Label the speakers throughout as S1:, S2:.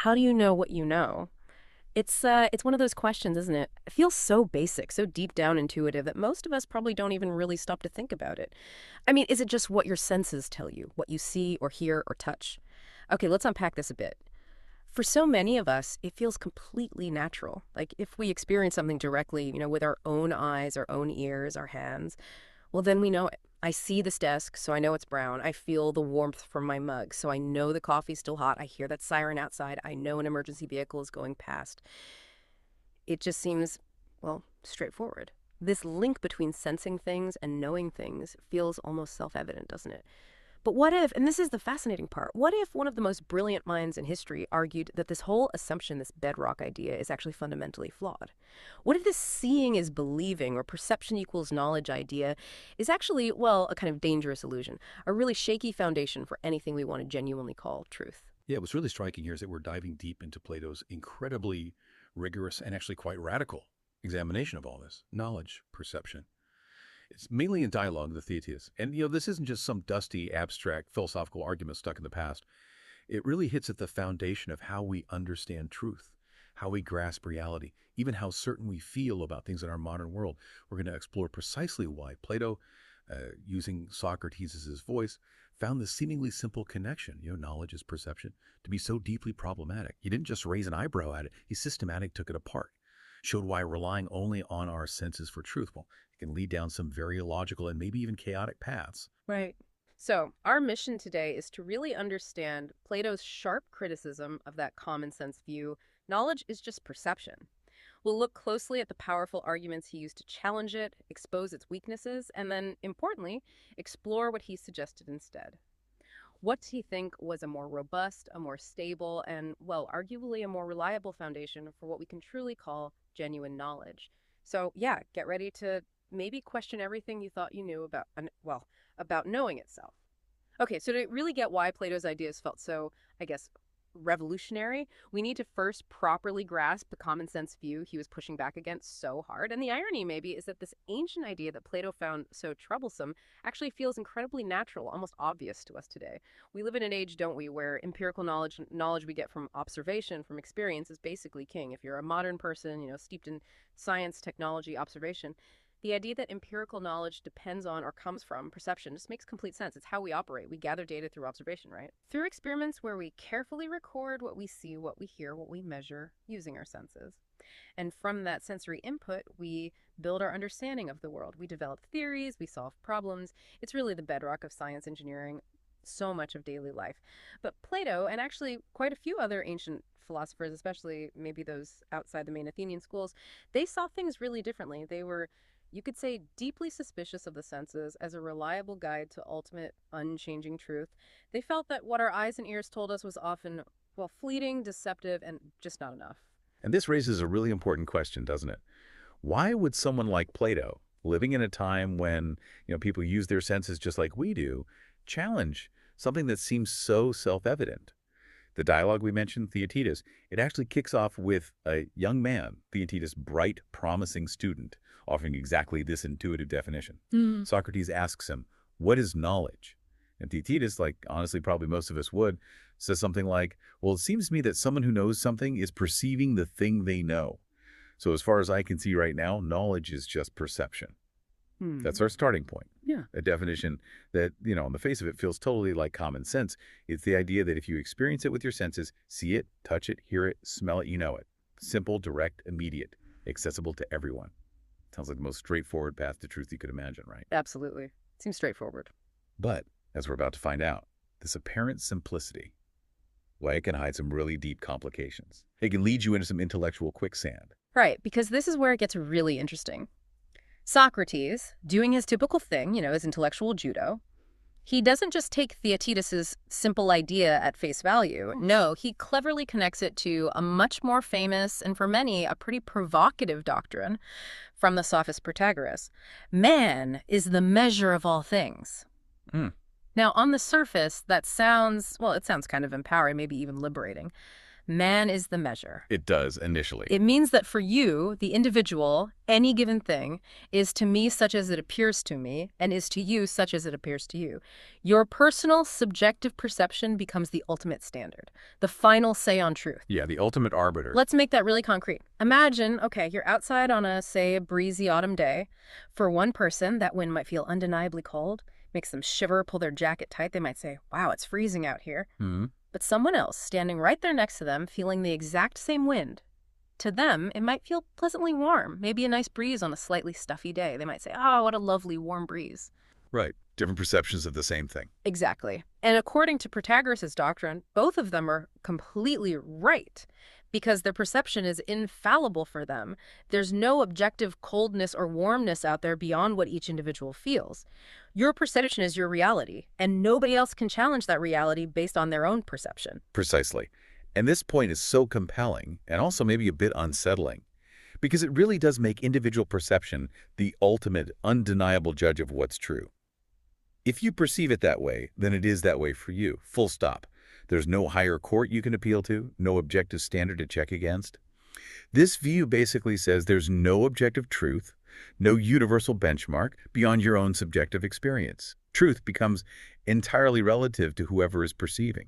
S1: how do you know what you know? It's one of those questions, isn't it? It feels so basic, so deep down intuitive that most of us probably don't even really stop to think about it. I mean, is it just what your senses tell you, what you see or hear or touch? Okay, let's unpack this a bit. For so many of us, it feels completely natural. Like if we experience something directly, with our own eyes, our own ears, our hands, well, then we know it. I see this desk, so I know it's brown. I feel the warmth from my mug, so I know the coffee's still hot. I hear that siren outside. I know an emergency vehicle is going past. It just seems, well, straightforward. This link between sensing things and knowing things feels almost self-evident, doesn't it? But what if, and this is the fascinating part, what if one of the most brilliant minds in history argued that this whole assumption, this bedrock idea, is actually fundamentally flawed? What if this seeing is believing or perception equals knowledge idea is actually, well, a kind of dangerous illusion, a really shaky foundation for anything we want to genuinely call truth?
S2: Yeah, what's really striking here is that we're diving deep into Plato's incredibly rigorous and actually quite radical examination of all this knowledge, perception. It's mainly in dialogue, the Theaetetus. And, this isn't just some dusty, abstract, philosophical argument stuck in the past. It really hits at the foundation of how we understand truth, how we grasp reality, even how certain we feel about things in our modern world. We're going to explore precisely why Plato, using Socrates as his voice, found this seemingly simple connection, knowledge is perception, to be so deeply problematic. He didn't just raise an eyebrow at it. He systematically took it apart, showed why relying only on our senses for truth, well, it can lead down some very illogical and maybe even chaotic paths.
S1: Right. So, our mission today is to really understand Plato's sharp criticism of that common sense view. Knowledge is just perception. We'll look closely at the powerful arguments he used to challenge it, expose its weaknesses, and then, importantly, explore what he suggested instead. What do you think was a more robust, a more stable, and, well, arguably a more reliable foundation for what we can truly call genuine knowledge? So, yeah, get ready to maybe question everything you thought you knew about knowing itself. Okay, so to really get why Plato's ideas felt so, I guess, revolutionary, we need to first properly grasp the common sense view he was pushing back against so hard. And the irony, maybe, is that this ancient idea that Plato found so troublesome actually feels incredibly natural, almost obvious to us today. We live in an age, don't we, where empirical knowledge we get from observation, from experience, is basically king. If you're a modern person, steeped in science, technology, observation, the idea that empirical knowledge depends on or comes from perception just makes complete sense. It's how we operate. We gather data through observation, right? Through experiments where we carefully record what we see, what we hear, what we measure using our senses. And from that sensory input, we build our understanding of the world. We develop theories, we solve problems. It's really the bedrock of science, engineering, so much of daily life. But Plato, and actually quite a few other ancient philosophers, especially maybe those outside the main Athenian schools, they saw things really differently. They were, you could say, deeply suspicious of the senses as a reliable guide to ultimate, unchanging truth. They felt that what our eyes and ears told us was often, well, fleeting, deceptive, and just not enough.
S2: And this raises a really important question, doesn't it? Why would someone like Plato, living in a time when, people use their senses just like we do, challenge something that seems so self-evident? The dialogue we mentioned, Theaetetus, it actually kicks off with a young man, Theaetetus, bright, promising student, offering exactly this intuitive definition. Socrates asks him, what is knowledge? And Theaetetus, like honestly probably most of us would, says something like, well, it seems to me that someone who knows something is perceiving the thing they know. So as far as I can see right now, knowledge is just perception. That's our starting point.
S1: Yeah.
S2: A definition that, on the face of it feels totally like common sense. It's the idea that if you experience it with your senses, see it, touch it, hear it, smell it, you know it. Simple, direct, immediate, accessible to everyone. Sounds like the most straightforward path to truth you could imagine, right?
S1: Absolutely. Seems straightforward.
S2: But, as we're about to find out, this apparent simplicity, well, it can hide some really deep complications. It can lead you into some intellectual quicksand.
S1: Right, because this is where it gets really interesting. Socrates, doing his typical thing, his intellectual judo, he doesn't just take Theaetetus's simple idea at face value. No, he cleverly connects it to a much more famous and, for many, a pretty provocative doctrine from the sophist Protagoras. Man is the measure of all things. Now, on the surface, that sounds, well, it sounds kind of empowering, maybe even liberating. Man is the measure.
S2: It does, initially.
S1: It means that for you, the individual, any given thing, is to me such as it appears to me, and is to you such as it appears to you. Your personal, subjective perception becomes the ultimate standard, the final say on truth.
S2: Yeah, the ultimate arbiter.
S1: Let's make that really concrete. Imagine, okay, you're outside on a breezy autumn day. For one person, that wind might feel undeniably cold, makes them shiver, pull their jacket tight. They might say, wow, it's freezing out here.
S2: Hmm.
S1: But someone else, standing right there next to them, feeling the exact same wind, to them, it might feel pleasantly warm, maybe a nice breeze on a slightly stuffy day. They might say, oh, what a lovely warm breeze.
S2: Right. Different perceptions of the same thing.
S1: Exactly. And according to Protagoras' doctrine, both of them are completely right because their perception is infallible for them. There's no objective coldness or warmness out there beyond what each individual feels. Your perception is your reality, and nobody else can challenge that reality based on their own perception.
S2: Precisely. And this point is so compelling and also maybe a bit unsettling because it really does make individual perception the ultimate, undeniable judge of what's true. If you perceive it that way, then it is that way for you, full stop. There's no higher court you can appeal to, no objective standard to check against. This view basically says there's no objective truth, no universal benchmark beyond your own subjective experience. Truth becomes entirely relative to whoever is perceiving.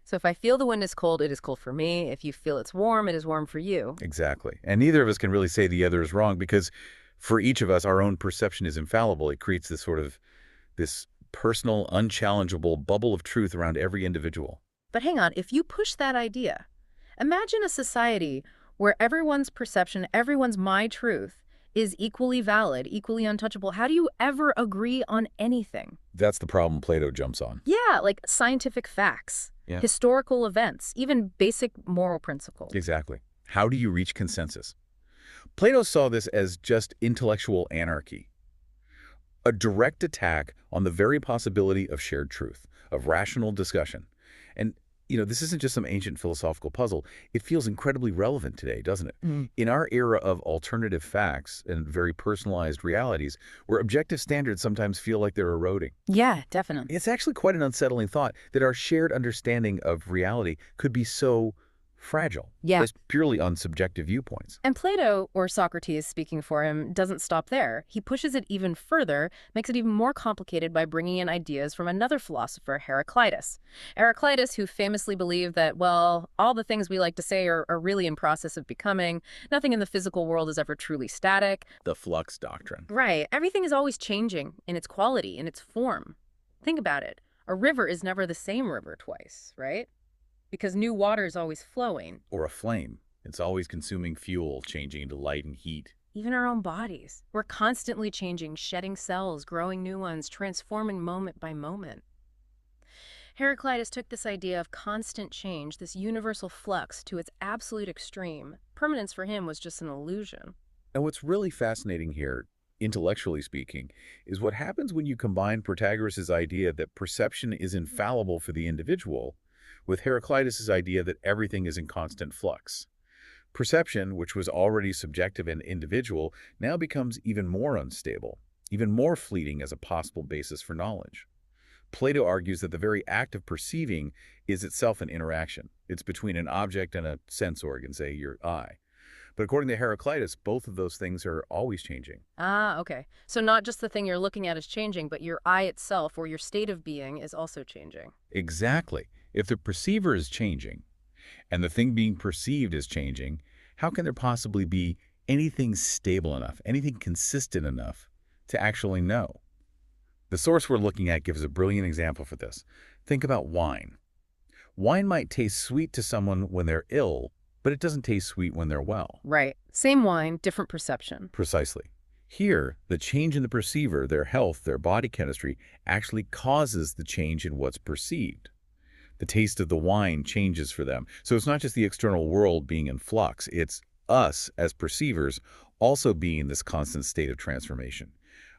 S1: So if I feel the wind is cold, it is cold for me. If you feel it's warm, it is warm for you.
S2: Exactly. And neither of us can really say the other is wrong because for each of us, our own perception is infallible. It creates this personal, unchallengeable bubble of truth around every individual.
S1: But hang on, if you push that idea, imagine a society where everyone's perception, everyone's my truth, is equally valid, equally untouchable. How do you ever agree on anything?
S2: That's the problem Plato jumps on.
S1: Yeah, like scientific facts,
S2: Yeah.
S1: historical events, even basic moral principles.
S2: Exactly. How do you reach consensus? Plato saw this as just intellectual anarchy, a direct attack on the very possibility of shared truth, of rational discussion. And, this isn't just some ancient philosophical puzzle. It feels incredibly relevant today, doesn't it? In our era of alternative facts and very personalized realities, where objective standards sometimes feel like they're eroding.
S1: Yeah, definitely.
S2: It's actually quite an unsettling thought that our shared understanding of reality could be so fragile,
S1: Yeah.
S2: based purely on subjective viewpoints.
S1: And Plato, or Socrates speaking for him, doesn't stop there. He pushes it even further, makes it even more complicated by bringing in ideas from another philosopher, Heraclitus. Heraclitus, who famously believed that, well, all the things we like to say are really in process of becoming. Nothing in the physical world is ever truly static.
S2: The Flux Doctrine.
S1: Right. Everything is always changing in its quality, in its form. Think about it. A river is never the same river twice, right? Because new water is always flowing.
S2: Or a flame. It's always consuming fuel, changing into light and heat.
S1: Even our own bodies. We're constantly changing, shedding cells, growing new ones, transforming moment by moment. Heraclitus took this idea of constant change, this universal flux, to its absolute extreme. Permanence for him was just an illusion.
S2: And what's really fascinating here, intellectually speaking, is what happens when you combine Protagoras' idea that perception is infallible for the individual with Heraclitus' idea that everything is in constant flux. Perception, which was already subjective and individual, now becomes even more unstable, even more fleeting as a possible basis for knowledge. Plato argues that the very act of perceiving is itself an interaction. It's between an object and a sense organ, say your eye. But according to Heraclitus, both of those things are always changing.
S1: Ah, okay. So not just the thing you're looking at is changing, but your eye itself or your state of being is also changing.
S2: Exactly. If the perceiver is changing and the thing being perceived is changing, how can there possibly be anything stable enough, anything consistent enough to actually know? The source we're looking at gives a brilliant example for this. Think about wine. Wine might taste sweet to someone when they're ill, but it doesn't taste sweet when they're well.
S1: Right. Same wine, different perception.
S2: Precisely. Here, the change in the perceiver, their health, their body chemistry, actually causes the change in what's perceived. The taste of the wine changes for them. So it's not just the external world being in flux, it's us as perceivers also being in this constant state of transformation.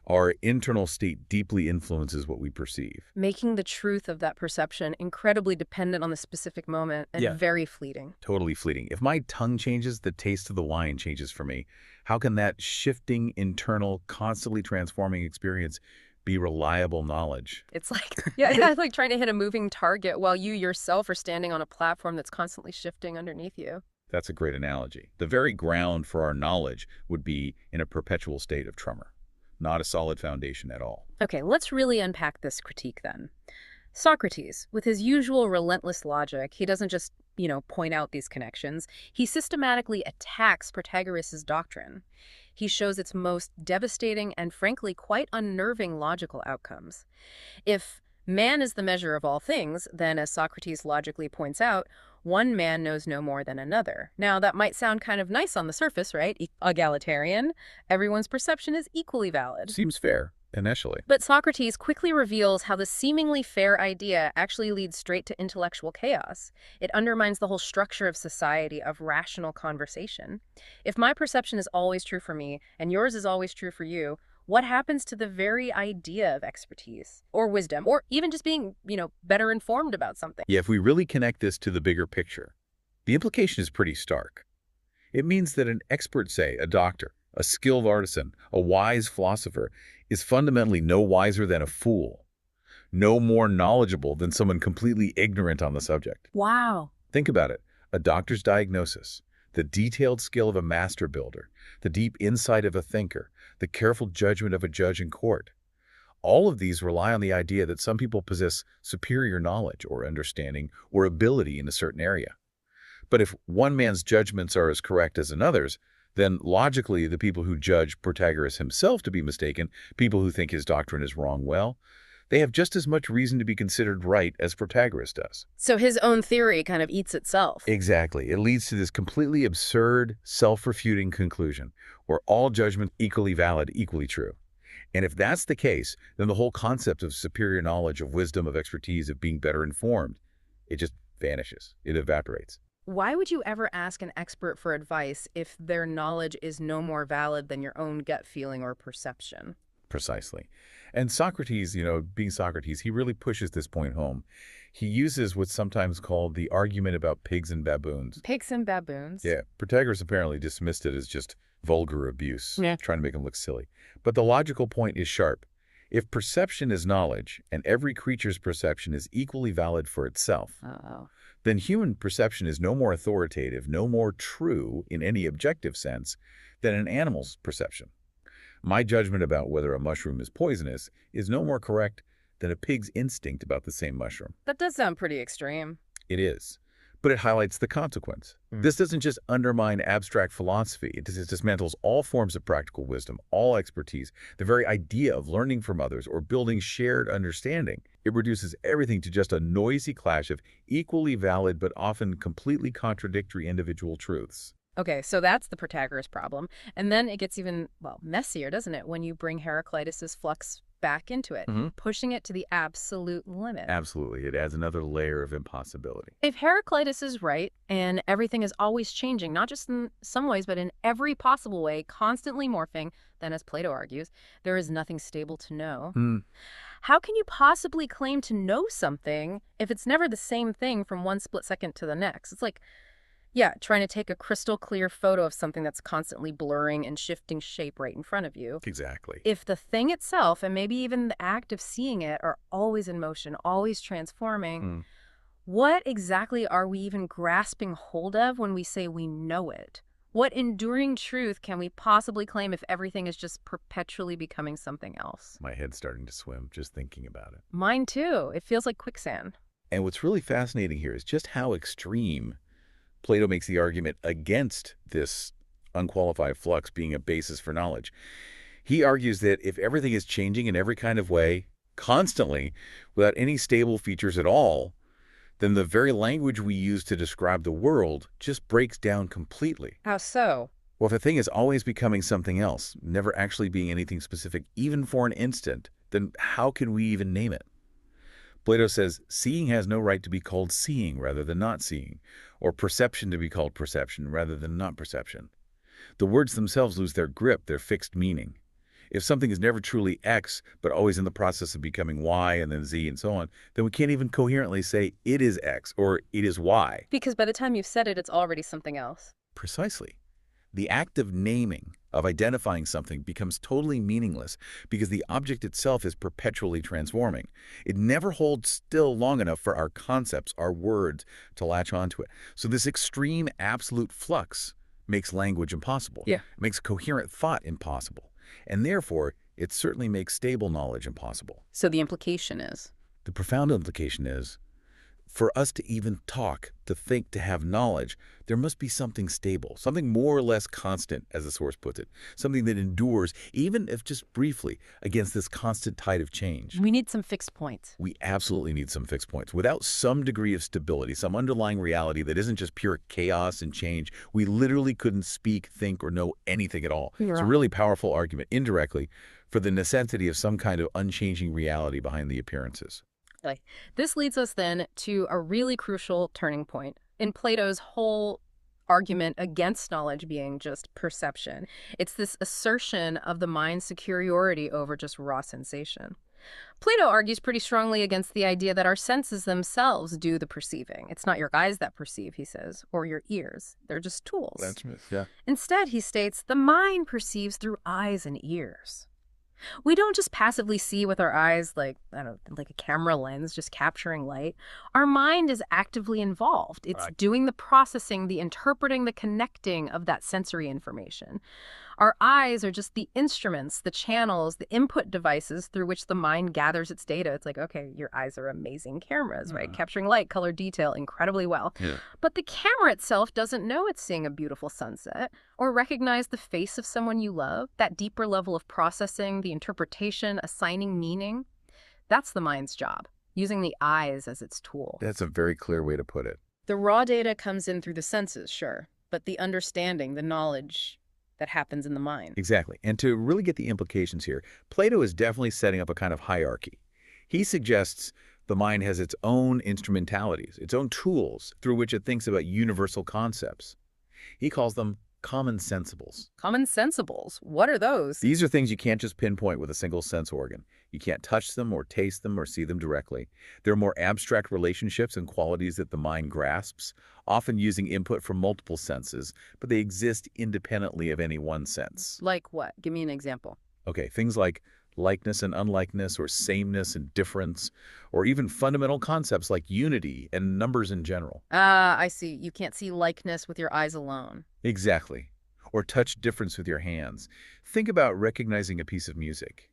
S2: Our internal state deeply influences what we perceive.
S1: Making the truth of that perception incredibly dependent on the specific moment and very fleeting.
S2: Totally fleeting. If my tongue changes, the taste of the wine changes for me. How can that shifting, internal, constantly transforming experience be reliable knowledge.
S1: It's like, yeah, it's like trying to hit a moving target while you yourself are standing on a platform that's constantly shifting underneath you.
S2: That's a great analogy. The very ground for our knowledge would be in a perpetual state of tremor, not a solid foundation at all.
S1: Okay, let's really unpack this critique then. Socrates, with his usual relentless logic, he doesn't just, point out these connections. He systematically attacks Protagoras' doctrine. He shows its most devastating and frankly quite unnerving logical outcomes. If man is the measure of all things, then as Socrates logically points out, one man knows no more than another. Now, that might sound kind of nice on the surface, right? Egalitarian. Everyone's perception is equally valid.
S2: Seems fair, initially.
S1: But Socrates quickly reveals how the seemingly fair idea actually leads straight to intellectual chaos. It undermines the whole structure of society, of rational conversation. If my perception is always true for me, and yours is always true for you, what happens to the very idea of expertise, or wisdom, or even just being, better informed about something?
S2: Yeah, if we really connect this to the bigger picture, the implication is pretty stark. It means that an expert, say, a doctor, a skilled artisan, a wise philosopher, is fundamentally no wiser than a fool, no more knowledgeable than someone completely ignorant on the subject.
S1: Wow.
S2: Think about it. A doctor's diagnosis, the detailed skill of a master builder, the deep insight of a thinker, the careful judgment of a judge in court. All of these rely on the idea that some people possess superior knowledge or understanding or ability in a certain area. But if one man's judgments are as correct as another's, then logically the people who judge Protagoras himself to be mistaken, people who think his doctrine is wrong, well, they have just as much reason to be considered right as Protagoras does.
S1: So his own theory kind of eats itself.
S2: Exactly. It leads to this completely absurd, self-refuting conclusion, where all judgments equally valid, equally true. And if that's the case, then the whole concept of superior knowledge, of wisdom, of expertise, of being better informed, it just vanishes. It evaporates.
S1: Why would you ever ask an expert for advice if their knowledge is no more valid than your own gut feeling or perception?
S2: Precisely. And Socrates, being Socrates, he really pushes this point home. He uses what's sometimes called the argument about pigs and baboons.
S1: Pigs and baboons?
S2: Yeah, Protagoras apparently dismissed it as just vulgar abuse,
S1: Yeah.
S2: trying to make him look silly. But the logical point is sharp. If perception is knowledge, and every creature's perception is equally valid for itself,
S1: Uh-oh.
S2: then human perception is no more authoritative, no more true in any objective sense than an animal's perception. My judgment about whether a mushroom is poisonous is no more correct than a pig's instinct about the same mushroom.
S1: That does sound pretty extreme.
S2: It is. But it highlights the consequence. This doesn't just undermine abstract philosophy. It dismantles all forms of practical wisdom, all expertise, the very idea of learning from others or building shared understanding. It reduces everything to just a noisy clash of equally valid but often completely contradictory individual truths.
S1: Okay, so that's the Protagoras problem. And then it gets even, messier, doesn't it, when you bring Heraclitus' flux back into it, pushing it to the absolute limit.
S2: Absolutely. It adds another layer of impossibility.
S1: If Heraclitus is right, and everything is always changing, not just in some ways, but in every possible way, constantly morphing, then as Plato argues, there is nothing stable to know. How can you possibly claim to know something if it's never the same thing from one split second to the next? It's like, trying to take a crystal clear photo of something that's constantly blurring and shifting shape right in front of you.
S2: Exactly.
S1: If the thing itself, and maybe even the act of seeing it, are always in motion, always transforming, what exactly are we even grasping hold of when we say we know it? What enduring truth can we possibly claim if everything is just perpetually becoming something else?
S2: My head's starting to swim just thinking about it.
S1: Mine too. It feels like quicksand.
S2: And what's really fascinating here is just how extreme Plato makes the argument against this unqualified flux being a basis for knowledge. He argues that if everything is changing in every kind of way, constantly, without any stable features at all, then the very language we use to describe the world just breaks down completely.
S1: How so?
S2: Well, if a thing is always becoming something else, never actually being anything specific, even for an instant, then how can we even name it? Plato says, seeing has no right to be called seeing rather than not seeing, or perception to be called perception rather than not perception. The words themselves lose their grip, their fixed meaning. If something is never truly X, but always in the process of becoming Y and then Z and so on, then we can't even coherently say it is X or it is Y.
S1: Because by the time you've said it, it's already something else.
S2: Precisely. The act of naming, of identifying something becomes totally meaningless because the object itself is perpetually transforming. It never holds still long enough for our concepts, our words, to latch onto it. So this extreme absolute flux makes language impossible.
S1: Yeah.
S2: It makes coherent thought impossible. And therefore, it certainly makes stable knowledge impossible.
S1: So the implication is?
S2: The profound implication is, for us to even talk, to think, to have knowledge, there must be something stable, something more or less constant, as the source puts it, something that endures, even if just briefly, against this constant tide of change.
S1: We need some fixed points.
S2: We absolutely need some fixed points. Without some degree of stability, some underlying reality that isn't just pure chaos and change, we literally couldn't speak, think, or know anything at all. It's a really powerful argument, indirectly, for the necessity of some kind of unchanging reality behind the appearances.
S1: This leads us then to a really crucial turning point in Plato's whole argument against knowledge being just perception. It's this assertion of the mind's superiority over just raw sensation. Plato argues pretty strongly against the idea that our senses themselves do the perceiving. It's not your eyes that perceive, he says, or your ears. They're just tools.
S2: That's yeah.
S1: Instead, he states, the mind perceives through eyes and ears. We don't just passively see with our eyes like, I don't know, like a camera lens just capturing light. Our mind is actively involved. It's doing the processing, the interpreting, the connecting of that sensory information. Our eyes are just the instruments, the channels, the input devices through which the mind gathers its data. It's like, okay, your eyes are amazing cameras, right? Capturing light, color, detail incredibly well.
S2: Yeah.
S1: But the camera itself doesn't know it's seeing a beautiful sunset or recognize the face of someone you love, that deeper level of processing, the interpretation, assigning meaning. That's the mind's job, using the eyes as its tool.
S2: That's a very clear way to put it.
S1: The raw data comes in through the senses, sure, but the understanding, the knowledge that happens in the mind.
S2: Exactly. And to really get the implications here, Plato is definitely setting up a kind of hierarchy. He suggests the mind has its own instrumentalities, its own tools through which it thinks about universal concepts. He calls them common sensibles.
S1: Common sensibles? What are those?
S2: These are things you can't just pinpoint with a single sense organ. You can't touch them or taste them or see them directly. They're more abstract relationships and qualities that the mind grasps, often using input from multiple senses, but they exist independently of any one sense.
S1: Like what? Give me an example.
S2: Okay, things like likeness and unlikeness, or sameness and difference, or even fundamental concepts like unity and numbers in general.
S1: Ah, I see. You can't see likeness with your eyes alone.
S2: Exactly. Or touch difference with your hands. Think about recognizing a piece of music.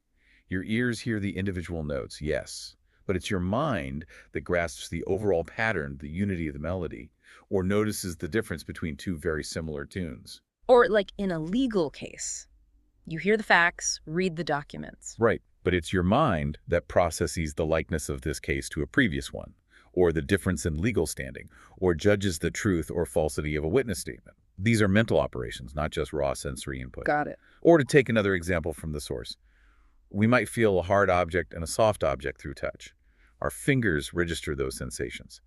S2: Your ears hear the individual notes, yes, but it's your mind that grasps the overall pattern, the unity of the melody, or notices the difference between two very similar tunes.
S1: Or like in a legal case. You hear the facts, read the documents.
S2: Right, but it's your mind that processes the likeness of this case to a previous one, or the difference in legal standing, or judges the truth or falsity of a witness statement. These are mental operations, not just raw sensory input.
S1: Got it.
S2: Or to take another example from the source, we might feel a hard object and a soft object through touch. Our fingers register those sensations.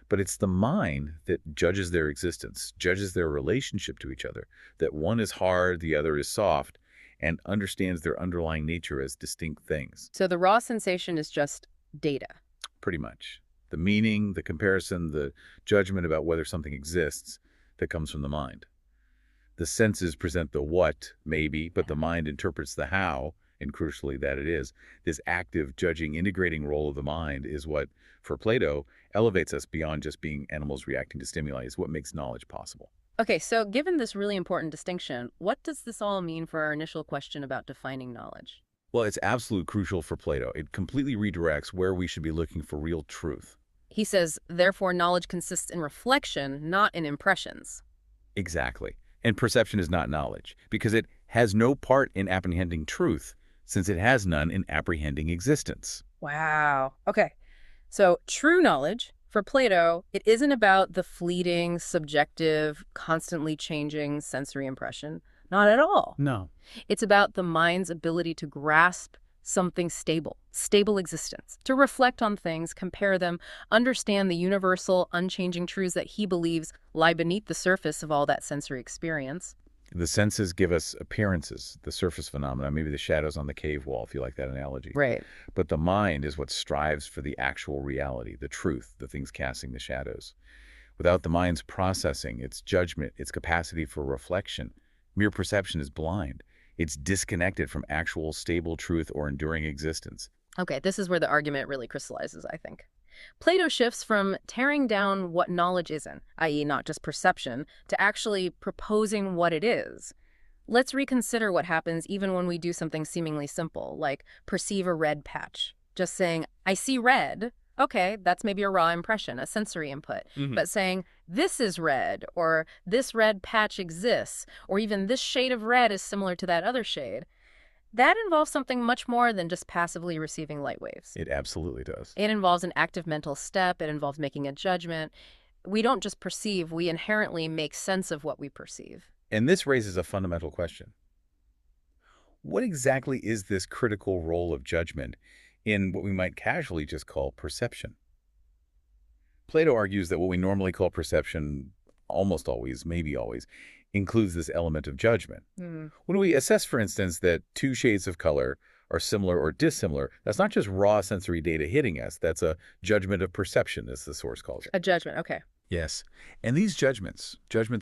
S2: But it's the mind that judges their existence, judges their relationship to each other, that one is hard, the other is soft, and understands their underlying nature as distinct things.
S1: So the raw sensation is just data.
S2: Pretty much. The meaning, the comparison, the judgment about whether something exists that comes from the mind. The senses present the what, maybe, but the mind interprets the how, and crucially that it is. This active, judging, integrating role of the mind is what, for Plato, elevates us beyond just being animals reacting to stimuli, is what makes knowledge possible.
S1: Okay, so given this really important distinction, what does this all mean for our initial question about defining knowledge?
S2: Well, it's absolutely crucial for Plato. It completely redirects where we should be looking for real truth.
S1: He says, therefore, knowledge consists in reflection, not in impressions.
S2: Exactly. And perception is not knowledge, because it has no part in apprehending truth, since it has none in apprehending existence.
S1: Wow. Okay, so true knowledge, for Plato, it isn't about the fleeting, subjective, constantly changing sensory impression. Not at all.
S2: No.
S1: It's about the mind's ability to grasp something stable, stable existence, to reflect on things, compare them, understand the universal, unchanging truths that he believes lie beneath the surface of all that sensory experience.
S2: The senses give us appearances, the surface phenomena, maybe the shadows on the cave wall, if you like that analogy.
S1: Right.
S2: But the mind is what strives for the actual reality, the truth, the things casting the shadows. Without the mind's processing, its judgment, its capacity for reflection, mere perception is blind. It's disconnected from actual stable truth or enduring existence.
S1: Okay, this is where the argument really crystallizes, I think. Plato shifts from tearing down what knowledge isn't, i.e., not just perception, to actually proposing what it is. Let's reconsider what happens even when we do something seemingly simple, like perceive a red patch. Just saying, I see red. Okay, that's maybe a raw impression, a sensory input.
S2: Hmm.
S1: But saying, this is red, or this red patch exists, or even this shade of red is similar to that other shade, that involves something much more than just passively receiving light waves.
S2: It absolutely does.
S1: It involves an active mental step. It involves making a judgment. We don't just perceive, we inherently make sense of what we perceive.
S2: And this raises a fundamental question. What exactly is this critical role of judgment in what we might casually just call perception? Plato argues that what we normally call perception almost always, maybe always, includes this element of judgment.
S1: Hmm.
S2: When we assess, for instance, that two shades of color are similar or dissimilar, that's not just raw sensory data hitting us. That's a judgment of perception, as the source calls it.
S1: A judgment, okay.
S2: Yes. And these judgments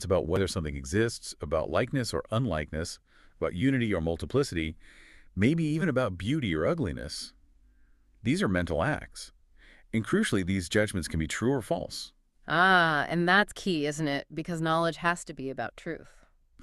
S2: about whether something exists, about likeness or unlikeness, about unity or multiplicity, maybe even about beauty or ugliness, these are mental acts. And crucially, these judgments can be true or false.
S1: Ah, and that's key, isn't it? Because knowledge has to be about truth.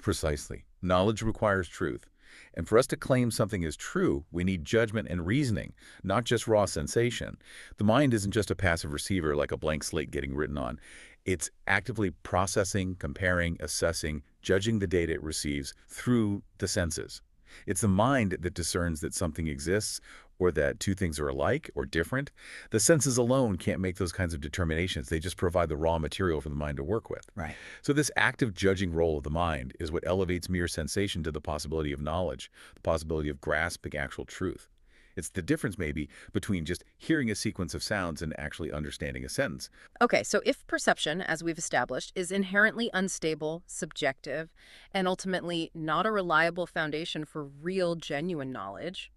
S2: Precisely. Knowledge requires truth. And for us to claim something is true, we need judgment and reasoning, not just raw sensation. The mind isn't just a passive receiver like a blank slate getting written on. It's actively processing, comparing, assessing, judging the data it receives through the senses. It's the mind that discerns that something exists or that two things are alike or different. The senses alone can't make those kinds of determinations. They just provide the raw material for the mind to work with.
S3: Right.
S2: So this active judging role of the mind is what elevates mere sensation to the possibility of knowledge, the possibility of grasping actual truth. It's the difference, maybe, between just hearing a sequence of sounds and actually understanding a sentence.
S1: Okay, so if perception, as we've established, is inherently unstable, subjective, and ultimately not a reliable foundation for real, genuine knowledge,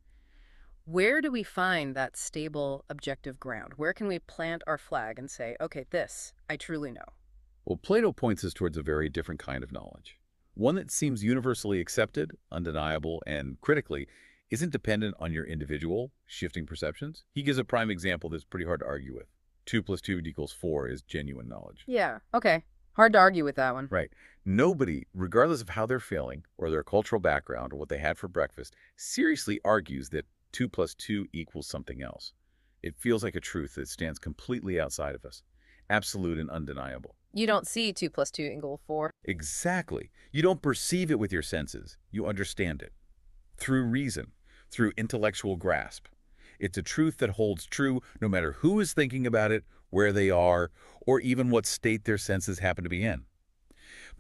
S1: where do we find that stable, objective ground? Where can we plant our flag and say, okay, this I truly know?
S2: Well, Plato points us towards a very different kind of knowledge. One that seems universally accepted, undeniable, and critically, isn't dependent on your individual, shifting perceptions. He gives a prime example that's pretty hard to argue with. 2 + 2 = 4 is genuine knowledge.
S1: Yeah, okay. Hard to argue with that one.
S2: Right. Nobody, regardless of how they're feeling or their cultural background or what they had for breakfast, seriously argues that 2 + 2 = something else. It feels like a truth that stands completely outside of us, absolute and undeniable.
S1: You don't see 2 + 2 = 4.
S2: Exactly. You don't perceive it with your senses. You understand it. Through reason, through intellectual grasp. It's a truth that holds true no matter who is thinking about it, where they are, or even what state their senses happen to be in.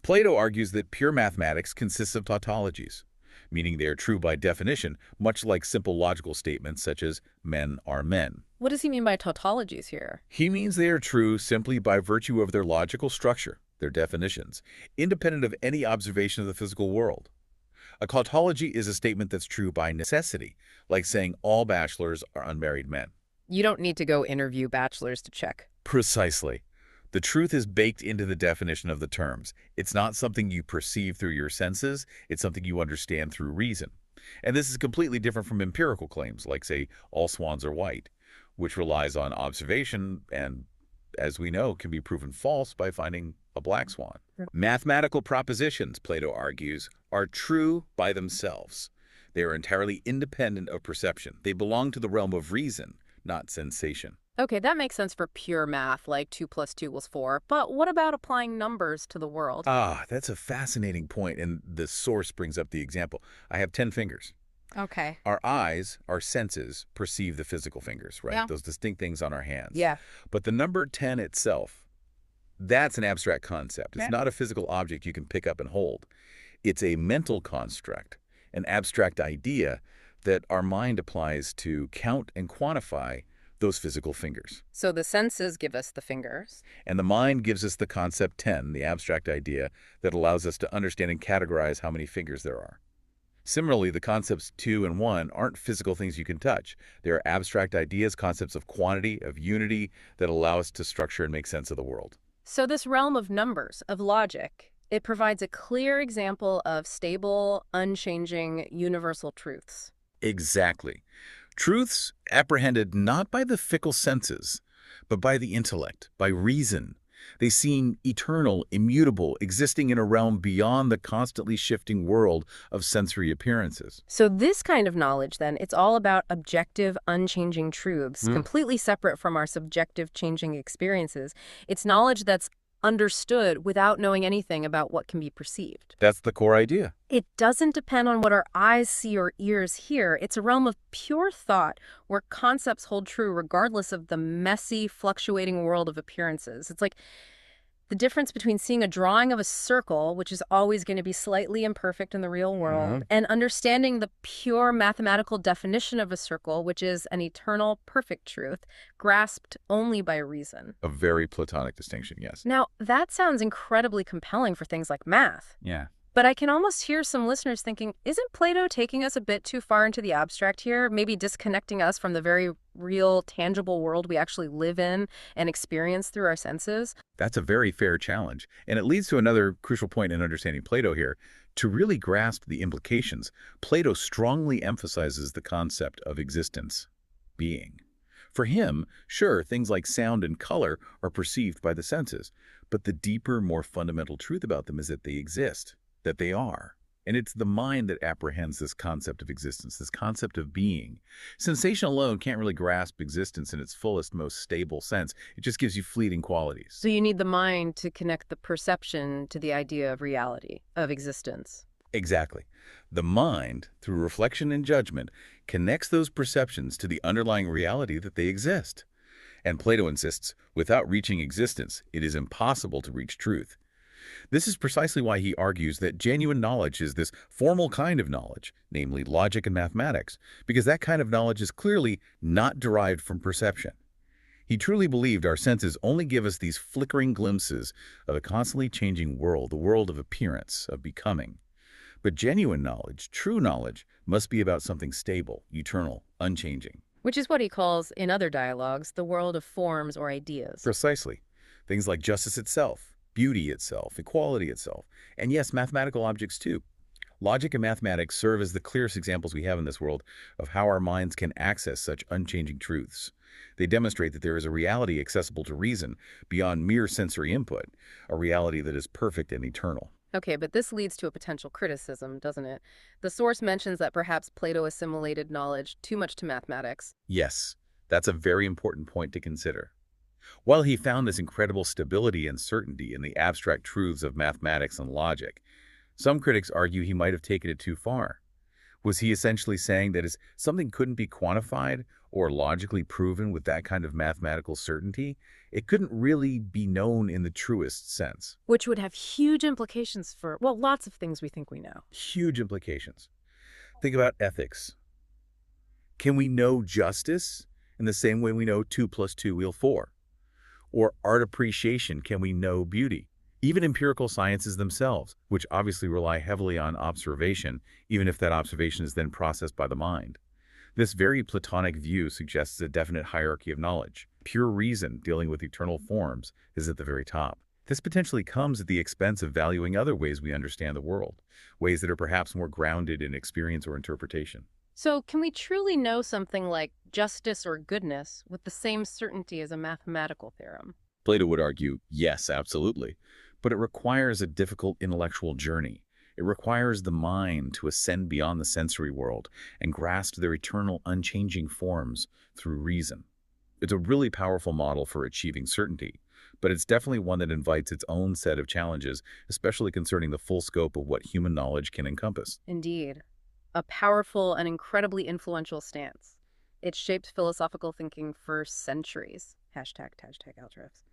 S2: Plato argues that pure mathematics consists of tautologies, meaning they are true by definition, much like simple logical statements such as men are men.
S1: What does he mean by tautologies here?
S2: He means they are true simply by virtue of their logical structure, their definitions, independent of any observation of the physical world. A tautology is a statement that's true by necessity, like saying all bachelors are unmarried men.
S1: You don't need to go interview bachelors to check.
S2: Precisely. The truth is baked into the definition of the terms. It's not something you perceive through your senses, it's something you understand through reason. And this is completely different from empirical claims, like, say, all swans are white, which relies on observation and, as we know, can be proven false by finding a black swan. Mathematical propositions, Plato argues, are true by themselves. They are entirely independent of perception. They belong to the realm of reason, not sensation.
S1: Okay, that makes sense for pure math, like 2 + 2 = 4. But what about applying numbers to the world?
S2: Ah, that's a fascinating point, and the source brings up the example. I have 10 fingers.
S1: Okay.
S2: Our eyes, our senses, perceive the physical fingers, right?
S1: Yeah.
S2: Those distinct things on our hands.
S1: Yeah.
S2: But the number 10 itself, that's an abstract concept. It's
S3: Yeah.
S2: not a physical object you can pick up and hold. It's a mental construct, an abstract idea that our mind applies to count and quantify those physical fingers.
S1: So the senses give us the fingers.
S2: And the mind gives us the concept 10, the abstract idea that allows us to understand and categorize how many fingers there are. Similarly, the concepts 2 and 1 aren't physical things you can touch. They are abstract ideas, concepts of quantity, of unity, that allow us to structure and make sense of the world.
S1: So this realm of numbers, of logic, It provides a clear example of stable, unchanging, universal truths.
S2: Exactly. Truths apprehended not by the fickle senses, but by the intellect, by reason. They seem eternal, immutable, existing in a realm beyond the constantly shifting world of sensory appearances.
S1: So this kind of knowledge, then, it's all about objective, unchanging truths, completely separate from our subjective, changing experiences. It's knowledge that's understood without knowing anything about what can be perceived.
S2: That's the core idea.
S1: It doesn't depend on what our eyes see or ears hear. It's a realm of pure thought where concepts hold true regardless of the messy, fluctuating world of appearances. It's like the difference between seeing a drawing of a circle, which is always going to be slightly imperfect in the real world, and understanding the pure mathematical definition of a circle, which is an eternal, perfect truth, grasped only by reason.
S2: A very Platonic distinction, yes.
S1: Now, that sounds incredibly compelling for things like math.
S2: Yeah.
S1: But I can almost hear some listeners thinking, isn't Plato taking us a bit too far into the abstract here, maybe disconnecting us from the very real, tangible world we actually live in and experience through our senses?
S2: That's a very fair challenge. And it leads to another crucial point in understanding Plato here. To really grasp the implications, Plato strongly emphasizes the concept of existence, being. For him, sure, things like sound and color are perceived by the senses, but the deeper, more fundamental truth about them is that they exist, that they are. And it's the mind that apprehends this concept of existence, this concept of being. Sensation alone can't really grasp existence in its fullest, most stable sense. It just gives you fleeting qualities.
S1: So you need the mind to connect the perception to the idea of reality, of existence.
S2: Exactly. The mind, through reflection and judgment, connects those perceptions to the underlying reality that they exist. And Plato insists, without reaching existence, it is impossible to reach truth. This is precisely why he argues that genuine knowledge is this formal kind of knowledge, namely logic and mathematics, because that kind of knowledge is clearly not derived from perception. He truly believed our senses only give us these flickering glimpses of a constantly changing world, the world of appearance, of becoming. But genuine knowledge, true knowledge, must be about something stable, eternal, unchanging.
S1: Which is what he calls, in other dialogues, the world of forms or ideas.
S2: Precisely. Things like justice itself, beauty itself, equality itself, and yes, mathematical objects too. Logic and mathematics serve as the clearest examples we have in this world of how our minds can access such unchanging truths. They demonstrate that there is a reality accessible to reason beyond mere sensory input, a reality that is perfect and eternal.
S1: Okay, but this leads to a potential criticism, doesn't it? The source mentions that perhaps Plato assimilated knowledge too much to mathematics.
S2: Yes, that's a very important point to consider. While he found this incredible stability and certainty in the abstract truths of mathematics and logic, some critics argue he might have taken it too far. Was he essentially saying that as something couldn't be quantified or logically proven with that kind of mathematical certainty, it couldn't really be known in the truest sense?
S1: Which would have huge implications for, well, lots of things we think we know.
S2: Huge implications. Think about ethics. Can we know justice in the same way we know 2 plus 2 equals 4? Or art appreciation, can we know beauty? Even empirical sciences themselves, which obviously rely heavily on observation, even if that observation is then processed by the mind. This very Platonic view suggests a definite hierarchy of knowledge. Pure reason, dealing with eternal forms, is at the very top. This potentially comes at the expense of valuing other ways we understand the world, ways that are perhaps more grounded in experience or interpretation.
S1: So can we truly know something like justice or goodness with the same certainty as a mathematical theorem?
S2: Plato would argue, yes, absolutely. But it requires a difficult intellectual journey. It requires the mind to ascend beyond the sensory world and grasp their eternal, unchanging forms through reason. It's a really powerful model for achieving certainty, but it's definitely one that invites its own set of challenges, especially concerning the full scope of what human knowledge can encompass.
S1: Indeed. A powerful and incredibly influential stance. It shaped philosophical thinking for centuries. Hashtag Altrefs.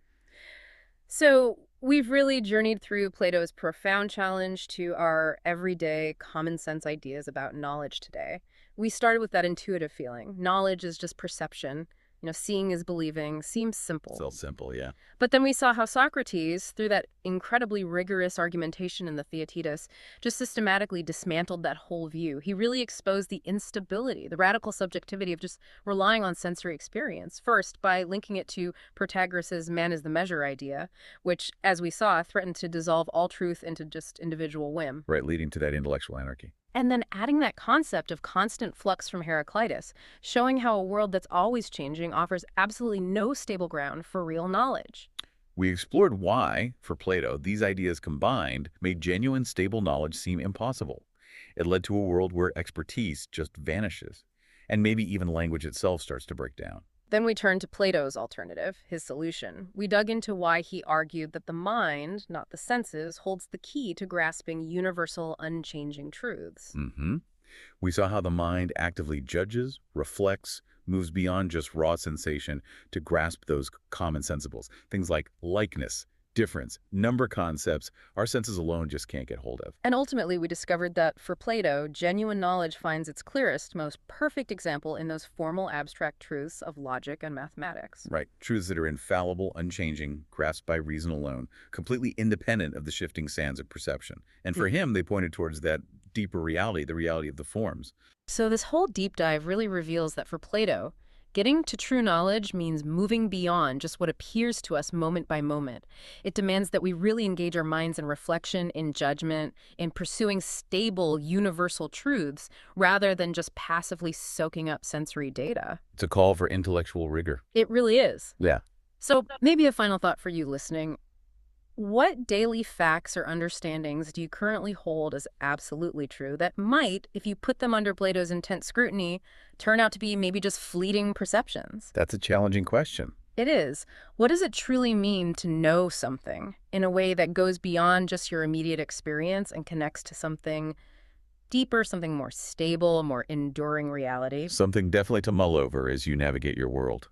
S1: So we've really journeyed through Plato's profound challenge to our everyday common sense ideas about knowledge today. We started with that intuitive feeling. Knowledge is just perception. Seeing is believing seems simple.
S2: Still simple, yeah.
S1: But then we saw how Socrates, through that incredibly rigorous argumentation in the Theaetetus, just systematically dismantled that whole view. He really exposed the instability, the radical subjectivity of just relying on sensory experience. First, by linking it to Protagoras' man is the measure idea, which, as we saw, threatened to dissolve all truth into just individual whim.
S2: Right, leading to that intellectual anarchy.
S1: And then adding that concept of constant flux from Heraclitus, showing how a world that's always changing offers absolutely no stable ground for real knowledge.
S2: We explored why, for Plato, these ideas combined made genuine stable knowledge seem impossible. It led to a world where expertise just vanishes, and maybe even language itself starts to break down.
S1: Then we turned to Plato's alternative, his solution. We dug into why he argued that the mind, not the senses, holds the key to grasping universal, unchanging truths.
S2: We saw how the mind actively judges, reflects, moves beyond just raw sensation to grasp those common sensibles. Things like likeness, difference, number concepts, our senses alone just can't get hold of.
S1: And ultimately, we discovered that, for Plato, genuine knowledge finds its clearest, most perfect example in those formal abstract truths of logic and mathematics.
S2: Right, truths that are infallible, unchanging, grasped by reason alone, completely independent of the shifting sands of perception. And for him, they pointed towards that deeper reality, the reality of the forms.
S1: So this whole deep dive really reveals that for Plato, getting to true knowledge means moving beyond just what appears to us moment by moment. It demands that we really engage our minds in reflection, in judgment, in pursuing stable, universal truths, rather than just passively soaking up sensory data.
S2: It's a call for intellectual rigor.
S1: It really is.
S2: Yeah.
S1: So maybe a final thought for you listening. What daily facts or understandings do you currently hold as absolutely true that might, if you put them under Plato's intense scrutiny, turn out to be maybe just fleeting perceptions?
S2: That's a challenging question.
S1: It is. What does it truly mean to know something in a way that goes beyond just your immediate experience and connects to something deeper, something more stable, more enduring reality?
S2: Something definitely to mull over as you navigate your world.